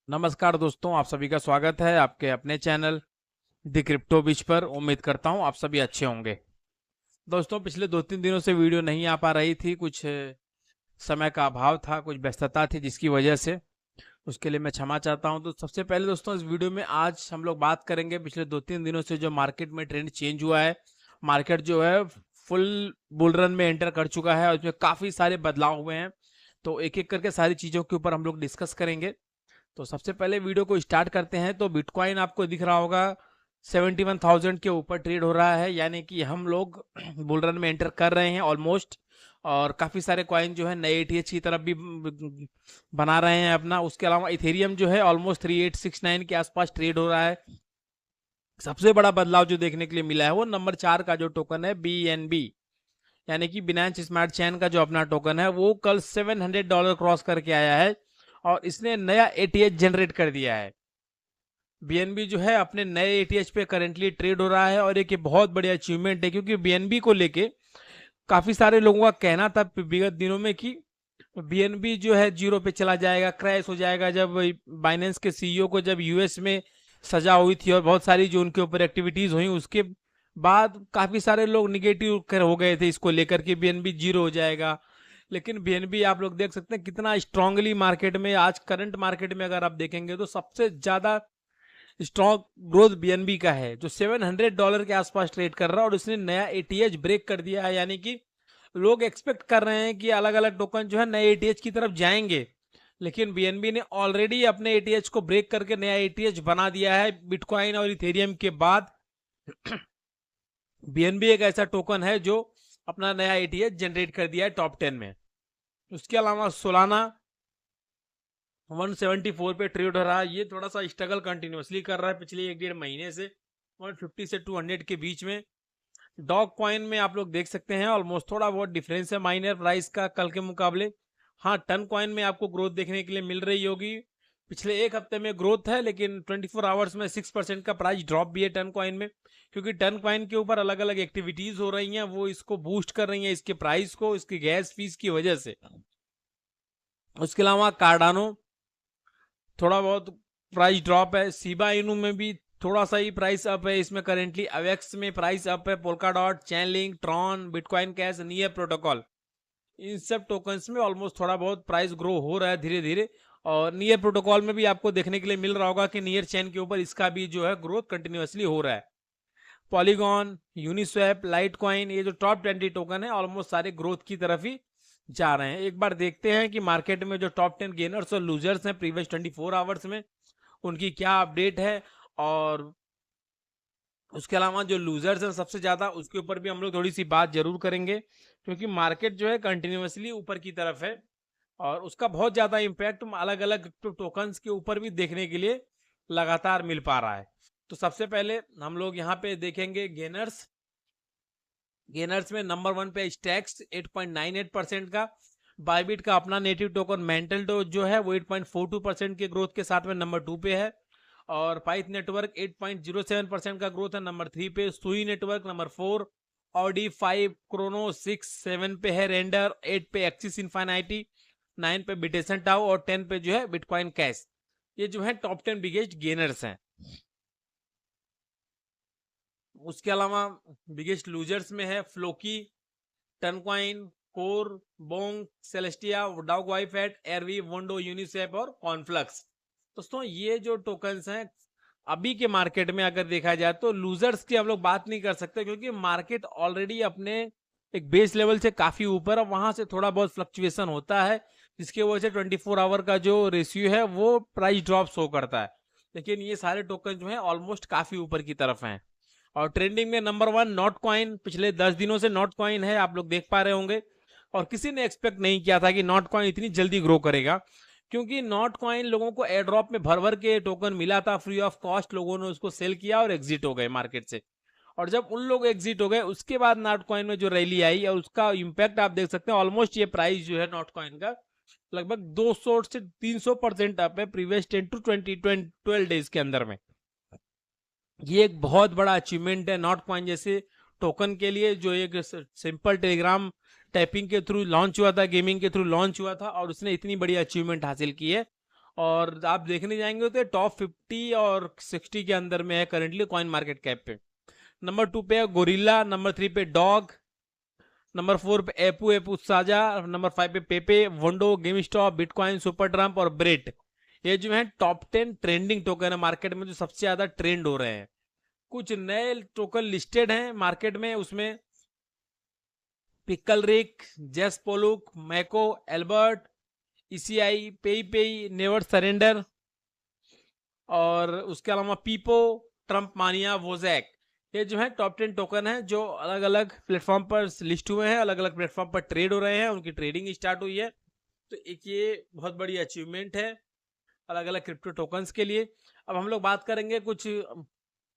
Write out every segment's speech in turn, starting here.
नमस्कार दोस्तों, आप सभी का स्वागत है आपके अपने चैनल द क्रिप्टो बिच पर। उम्मीद करता हूं आप सभी अच्छे होंगे। दोस्तों, पिछले 2-3 दिनों से वीडियो नहीं आ पा रही थी। कुछ समय का अभाव था, कुछ व्यस्तता थी, जिसकी वजह से उसके लिए मैं क्षमा चाहता हूं। तो सबसे पहले दोस्तों, इस वीडियो में आज हम लोग बात करेंगे पिछले 2-3 दिनों से जो मार्केट में ट्रेंड चेंज हुआ है। मार्केट जो है फुल बुल रन में एंटर कर चुका है और इसमें काफ़ी सारे बदलाव हुए हैं। तो एक एक करके सारी चीज़ों के ऊपर हम लोग डिस्कस करेंगे। तो सबसे पहले वीडियो को स्टार्ट करते हैं। तो बिटकॉइन आपको दिख रहा होगा 71,000 के ऊपर ट्रेड हो रहा है, यानी कि हम लोग बुल रन में एंटर कर रहे हैं ऑलमोस्ट। और काफ़ी सारे कॉइन जो है नए एटीएच की तरफ भी बना रहे हैं अपना। उसके अलावा इथेरियम जो है ऑलमोस्ट 3869 के आसपास ट्रेड हो रहा है। सबसे बड़ा बदलाव जो देखने के लिए मिला है वो नंबर 4 का जो टोकन है BNB, यानी कि बिनांस स्मार्ट चेन का जो अपना टोकन है, वो कल $700 क्रॉस करके आया है और इसने नया एटीएच जनरेट कर दिया है। बीएनबी जो है अपने नए एटीएच पे करेंटली ट्रेड हो रहा है और एक बहुत बड़ी अचीवमेंट है, क्योंकि बीएनबी को लेके काफी सारे लोगों का कहना था विगत दिनों में कि बीएनबी जो है जीरो पे चला जाएगा, क्रैश हो जाएगा। जब बाइनेंस के सीईओ को जब यूएस में सजा हुई थी और बहुत सारी जो उनके ऊपर एक्टिविटीज हुई, उसके बाद काफी सारे लोग निगेटिव हो गए थे इसको लेकर के बीएनबी जीरो हो जाएगा। लेकिन बीएनबी आप लोग देख सकते हैं कितना स्ट्रांगली मार्केट में, आज करंट मार्केट में अगर आप देखेंगे तो सबसे ज्यादा स्ट्रॉन्ग ग्रोथ बीएनबी का है, जो $700 के आसपास ट्रेड कर रहा है और उसने नया एटीएच ब्रेक कर दिया है। यानी कि लोग एक्सपेक्ट कर रहे हैं कि अलग अलग टोकन जो है नए एटीएच की तरफ जाएंगे, लेकिन बीएनबी ने ऑलरेडी अपने एटीएच को ब्रेक करके नया एटीएच बना दिया है बिटकॉइन और इथेरियम के बाद। बीएनबी एक ऐसा टोकन है जो अपना नया एटीएच जनरेट कर दिया है टॉप 10 में। उसके अलावा सोलाना 174 पे ट्रेड हो रहा है। ये थोड़ा सा स्ट्रगल कंटिन्यूसली कर रहा है पिछले 1-1.5 महीने से, 150 से 200 के बीच में। डॉग कॉइन में आप लोग देख सकते हैं ऑलमोस्ट थोड़ा बहुत डिफरेंस है माइनर प्राइस का कल के मुकाबले। हाँ, टन कॉइन में आपको ग्रोथ देखने के लिए मिल रही होगी। पिछले एक हफ्ते में ग्रोथ है, लेकिन 24 आवर्स में 6% का प्राइस ड्रॉप भी है टन कॉइन में, क्योंकि टन कॉइन के ऊपर अलग अलग एक्टिविटीज हो रही हैं, वो इसको बूस्ट कर रही हैं, इसके प्राइस को, इसकी गैस फीस की वजह से। उसके अलावा कार्डानो थोड़ा बहुत प्राइस ड्रॉप है। सीबा इनू में भी थोड़ा सा ही प्राइस अप है। इसमें करेंटली अवेक्स में प्राइस अप है, Polkadot, Chainlink, Tron, Bitcoin cash, Near Protocol, इन सब टोकन्स में ऑलमोस्ट थोड़ा बहुत प्राइस ग्रो हो रहा है धीरे धीरे। और नियर प्रोटोकॉल में भी आपको देखने के लिए मिल रहा होगा कि नियर चैन के ऊपर इसका भी जो है ग्रोथ कंटिन्यूसली हो रहा है। पॉलीगॉन, यूनिस्वैप, लाइट कॉइन, ये जो टॉप 20 टोकन है ऑलमोस्ट सारे ग्रोथ की तरफ ही जा रहे हैं। एक बार देखते हैं कि मार्केट में जो टॉप 10 गेनर्स और लूजर्स हैं प्रीवियस 24 आवर्स में, उनकी क्या अपडेट है। और उसके अलावा जो लूजर्स हैं सबसे ज्यादा, उसके ऊपर भी हम लोग थोड़ी सी बात जरूर करेंगे, क्योंकि मार्केट जो है कंटिन्यूसली ऊपर की तरफ है और उसका बहुत ज्यादा इम्पैक्ट अलग अलग टोकन्स के ऊपर भी देखने के लिए लगातार मिल पा रहा है। तो सबसे पहले हम लोग यहाँ पे देखेंगे गेनर्स। गेनर्स में नंबर 1 पे स्टैक्स 8.98% का। बाइबिट का अपना नेटिव टोकन मेंटल डो जो है वो 8.42% के ग्रोथ के साथ में नंबर 2 पे है। और पाइथ नेटवर्क 8.07% का ग्रोथ है नंबर 3 पे। सुई नेटवर्क नंबर 4, ऑडी 5, क्रोनो 6, 7 पे है रेंडर, 8 पे एक्सिस इन्फिनिटी, 9 पे बिटेसन टाउ और 10 पे जो है बिटकॉइन कैश। ये जो है टॉप 10 बिगेस्ट गेनर्स हैं। उसके अलावा बिगेस्ट लूजर्स में है Floki, Toncoin, Core, Bonk, Celestia, dogwifhat, एयरवी, वोंडो, यूनिसेफ और कॉन्फ्लक्स। दोस्तों, ये जो टोकन्स हैं अभी के मार्केट में अगर देखा जाए तो लूजर्स की हम लोग बात नहीं कर सकते, क्योंकि मार्केट ऑलरेडी अपने एक बेस लेवल से काफी ऊपर है, वहां से थोड़ा बहुत फ्लक्चुएशन होता है, जिसकी वजह से 24 आवर का जो रेशियो है वो प्राइस ड्रॉप शो करता है। लेकिन ये सारे टोकन जो है ऑलमोस्ट काफी ऊपर की तरफ हैं। और ट्रेंडिंग में नंबर 1 नॉट कॉइन, पिछले 10 दिनों से नॉट कॉइन है, आप लोग देख पा रहे होंगे। और किसी ने एक्सपेक्ट नहीं किया था कि नॉट कॉइन इतनी जल्दी ग्रो करेगा, क्योंकि नॉट कॉइन लोगों को एयर ड्रॉप में भर भर के टोकन मिला था फ्री ऑफ कॉस्ट, लोगों ने उसको सेल किया और एग्जिट हो गए मार्केट से। और जब उन लोग एग्जिट हो गए उसके बाद नॉट कॉइन में जो रैली आई और उसका इम्पैक्ट आप देख सकते हैं, ऑलमोस्ट ये प्राइस जो है नॉट कॉइन का लगभग 200 से 300% अप है प्रीवियस 10 टू 12 डेज के अंदर में। ये एक बहुत बड़ा अचीवमेंट है नॉट कॉइन जैसे टोकन के लिए, जो एक सिंपल टेलीग्राम टाइपिंग के थ्रू लॉन्च हुआ था, गेमिंग के थ्रू लॉन्च हुआ था और उसने इतनी बड़ी अचीवमेंट हासिल की है। और आप देखने जाएंगे तो टॉप 50 और 60 के अंदर में है करेंटली कॉइन मार्केट कैप पे। नंबर 2 पे है गोरिल्ला, नंबर 3 पे डॉग, नंबर 4 पे एपू एपू साजा, नंबर 5 पे Pepe, Ondo, GameStop, Bitcoin, super Trump और ब्रेट। ये जो है टॉप 10 ट्रेंडिंग टोकन है मार्केट में, जो सबसे ज्यादा ट्रेंड हो रहे हैं। कुछ नए टोकन लिस्टेड हैं मार्केट में, उसमें पिकल रिक, जेस पोलुक, मैको, एल्बर्ट, ईसीआई, पेई पेई, नेवर सरेंडर, और उसके अलावा पीपो, ट्रम्प मानिया, वोजैक। ये जो है टॉप 10 टोकन है जो अलग अलग प्लेटफॉर्म पर लिस्ट हुए हैं, अलग अलग प्लेटफॉर्म पर ट्रेड हो रहे हैं, उनकी ट्रेडिंग स्टार्ट हुई है। तो एक ये बहुत बड़ी अचीवमेंट है अलग अलग क्रिप्टो टोकन्स के लिए। अब हम लोग बात करेंगे कुछ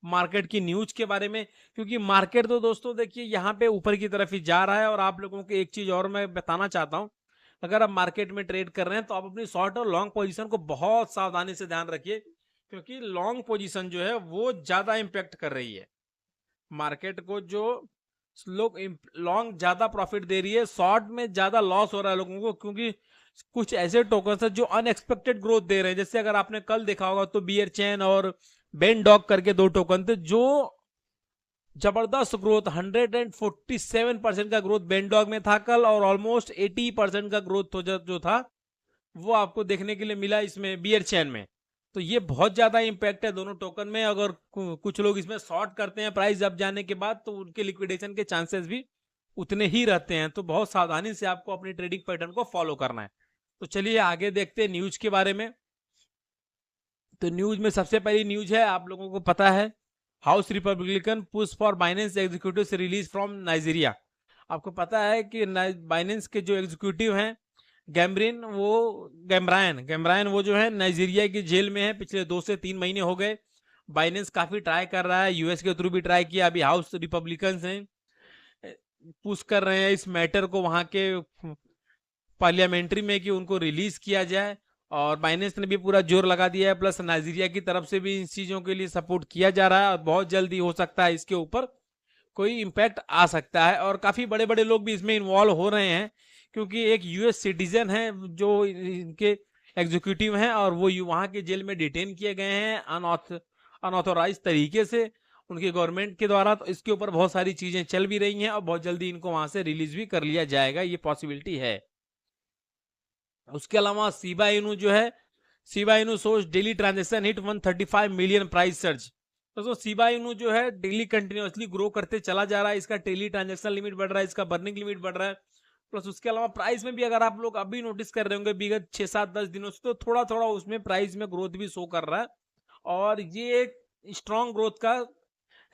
मार्केट की न्यूज के बारे में, क्योंकि मार्केट तो दोस्तों देखिए यहाँ पे ऊपर की तरफ ही जा रहा है। और आप लोगों को एक चीज और मैं बताना चाहता हूँ, अगर आप मार्केट में ट्रेड कर रहे हैं तो आप अपनी शॉर्ट और लॉन्ग पोजीशन को बहुत सावधानी से ध्यान रखिए, क्योंकि लॉन्ग पोजीशन जो है वो ज्यादा इंपैक्ट कर रही है मार्केट को। जो लोग लॉन्ग ज्यादा प्रॉफिट दे रही है, शॉर्ट में ज्यादा लॉस हो रहा है लोगों को, क्योंकि कुछ ऐसे टोकन्स है जो अनएक्सपेक्टेड ग्रोथ दे रहे हैं। जैसे अगर आपने कल देखा होगा तो बियर चैन और बेन डॉग करके दो टोकन थे जो जबरदस्त ग्रोथ, 147% का ग्रोथ बेनडॉग में था कल, और ऑलमोस्ट 80% का ग्रोथ तो जो था वो आपको देखने के लिए मिला इसमें बियर चैन में। तो ये बहुत ज्यादा इंपैक्ट है दोनों टोकन में। अगर कुछ लोग इसमें शॉर्ट करते हैं प्राइस अप जाने के बाद, तो उनके लिक्विडेशन के चांसेस भी उतने ही रहते हैं। तो बहुत सावधानी से आपको अपनी ट्रेडिंग पैटर्न को फॉलो करना है। तो चलिए आगे देखते हैं न्यूज के बारे में। तो न्यूज में सबसे पहली न्यूज है, आप लोगों को पता है, house Republican push for Binance executive से रिलीज फ्रॉम नाइजीरिया। आपको पता है कि बाइनेंस के जो एग्जीक्यूटिव हैं गैम्ब्रायन वो जो है नाइजीरिया की जेल में है। पिछले 2 से 3 महीने हो गए। बाइनेंस काफी ट्राई कर रहा है, यूएस के थ्रू भी ट्राई किया, अभी हाउस रिपब्लिकन हैं पुश कर रहे हैं इस मैटर को वहां के पार्लियामेंट्री में कि उनको रिलीज किया जाए। और बाइनेंस ने भी पूरा जोर लगा दिया है, प्लस नाइजीरिया की तरफ से भी इन चीजों के लिए सपोर्ट किया जा रहा है, और बहुत जल्दी हो सकता है इसके ऊपर कोई इम्पैक्ट आ सकता है। और काफी बड़े बड़े लोग भी इसमें इन्वॉल्व हो रहे हैं, क्योंकि एक यूएस सिटीजन है जो इनके एग्जीक्यूटिव हैं, और वो वहां के जेल में डिटेन किए गए हैं अनऑथोराइज तरीके से उनकी गवर्नमेंट के द्वारा। तो इसके ऊपर बहुत सारी चीजें चल भी रही हैं, और बहुत जल्दी इनको वहां से रिलीज भी कर लिया जाएगा, ये पॉसिबिलिटी है। उसके अलावा सीबा इनू जो है, सीबा इनू सोच daily transaction hit 135 million price search. तो सीबा इनू जो है डेली कंटिन्यूअसली ग्रो करते चला जा रहा है, इसका डेली ट्रांजेक्शन लिमिट बढ़ रहा है, इसका बर्निंग लिमिट बढ़ रहा है। प्लस उसके अलावा प्राइस में भी अगर आप लोग अभी नोटिस कर रहे होंगे विगत 6-7-10 दिनों से, तो थोड़ा थोड़ा उसमें प्राइस में ग्रोथ भी शो कर रहा है। और ये एक स्ट्रॉन्ग ग्रोथ का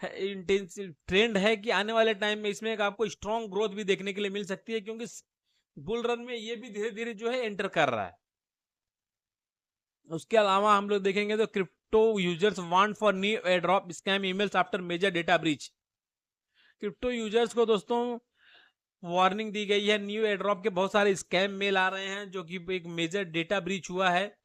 ट्रेंड है कि आने वाले टाइम में इसमें एक आपको स्ट्रॉन्ग ग्रोथ भी देखने के लिए मिल सकती है, क्योंकि बुल रन में ये भी धीरे धीरे जो है एंटर कर रहा है। उसके अलावा हम लोग देखेंगे तो crypto users want for new airdrop scam emails after major data breach. Crypto users को दोस्तों वार्निंग दी गई है, न्यू एयरड्रॉप के बहुत सारे स्कैम मेल आ रहे हैं, जो कि एक मेजर डेटा ब्रीच हुआ है,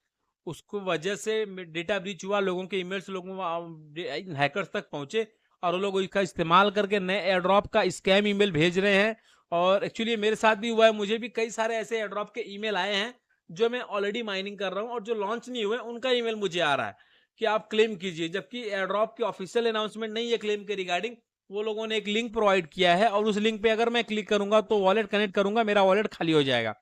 उसको वजह से डेटा ब्रीच हुआ, लोगों के ईमेल्स लोगों हैकर्स तक पहुंचे, और वो लोग इसका इस्तेमाल करके नए एयरड्रॉप का स्कैम ईमेल भेज रहे हैं। और एक्चुअली मेरे साथ भी हुआ है, मुझे भी कई सारे ऐसे एयरड्रॉप के ईमेल आए हैं जो मैं ऑलरेडी माइनिंग कर रहा हूं, और जो लॉन्च नहीं हुए उनका ईमेल मुझे आ रहा है कि आप क्लेम कीजिए, जबकि एयरड्रॉप की ऑफिशियल अनाउंसमेंट नहीं है क्लेम के रिगार्डिंग। वो लोगों ने एक लिंक प्रोवाइड किया है, और उस लिंक पे अगर मैं क्लिक करूंगा तो वॉलेट कनेक्ट करूंगा, मेरा वॉलेट खाली हो जाएगा।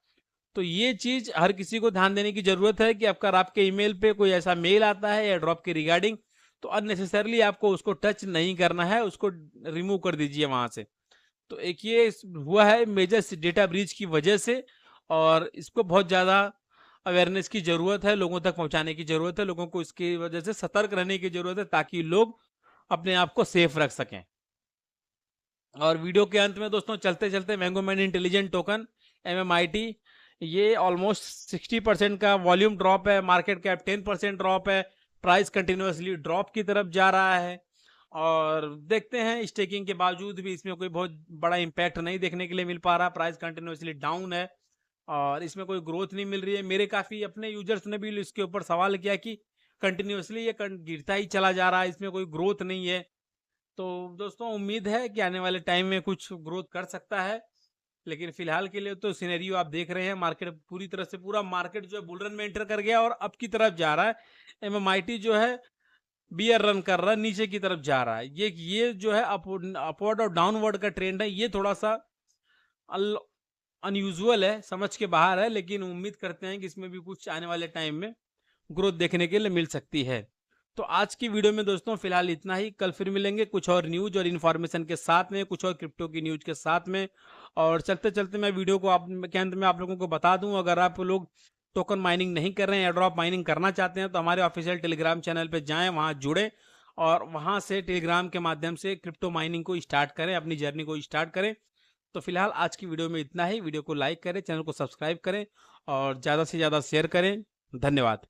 तो ये चीज हर किसी को ध्यान देने की जरूरत है कि अगर आपके ईमेल पे कोई ऐसा मेल आता है एयर ड्रॉप के रिगार्डिंग, तो अननेसेसरली आपको उसको टच नहीं करना है, उसको रिमूव कर दीजिए वहां से। तो एक ये हुआ है मेजर डेटा ब्रीच की वजह से, और इसको बहुत ज्यादा अवेयरनेस की जरूरत है, लोगों तक पहुंचाने की जरूरत है, लोगों को इसकी वजह से सतर्क रहने की जरूरत है, ताकि लोग अपने आप को सेफ रख सकें। और वीडियो के अंत में दोस्तों चलते चलते mango man intelligent token MMIT, ये ऑलमोस्ट 60% का वॉल्यूम ड्रॉप है, मार्केट कैप 10% ड्रॉप है, प्राइस कंटिन्यूसली ड्रॉप की तरफ जा रहा है। और देखते हैं स्टेकिंग के बावजूद भी इसमें कोई बहुत बड़ा इंपैक्ट नहीं देखने के लिए मिल पा रहा, प्राइस कंटिन्यूसली डाउन है, और इसमें कोई ग्रोथ नहीं मिल रही है। मेरे काफी अपने यूजर्स ने भी इसके ऊपर सवाल किया कि कंटिन्यूसली ये गिरता ही चला जा रहा है, इसमें कोई ग्रोथ नहीं है। तो दोस्तों उम्मीद है कि आने वाले टाइम में कुछ ग्रोथ कर सकता है, लेकिन फिलहाल के लिए तो सिनेरियो आप देख रहे हैं, मार्केट पूरी तरह से, पूरा मार्केट जो है बुल रन में एंटर कर गया और अप की तरफ जा रहा है। एमएमआईटी जो है बियर रन कर रहा है, नीचे की तरफ जा रहा है। ये जो है अपवर्ड और डाउनवर्ड का ट्रेंड है, ये थोड़ा सा अनयूजुअल है, समझ के बाहर है, लेकिन उम्मीद करते हैं कि इसमें भी कुछ आने वाले टाइम में ग्रोथ देखने के लिए मिल सकती है। तो आज की वीडियो में दोस्तों फिलहाल इतना ही। कल फिर मिलेंगे कुछ और न्यूज और इन्फॉर्मेशन के साथ में, कुछ और क्रिप्टो की न्यूज के साथ में। और चलते चलते मैं वीडियो को आप के अंत में आप लोगों को बता दूं, अगर आप लोग टोकन माइनिंग नहीं कर रहे हैं, एयरड्रॉप माइनिंग करना चाहते हैं, तो हमारे ऑफिशियल टेलीग्राम चैनल पर जाएं, वहां जुड़े और वहां से टेलीग्राम के माध्यम से क्रिप्टो माइनिंग को स्टार्ट करें, अपनी जर्नी को स्टार्ट करें। तो फिलहाल आज की वीडियो में इतना ही। वीडियो को लाइक करें, चैनल को सब्सक्राइब करें और ज़्यादा से ज़्यादा शेयर करें। धन्यवाद।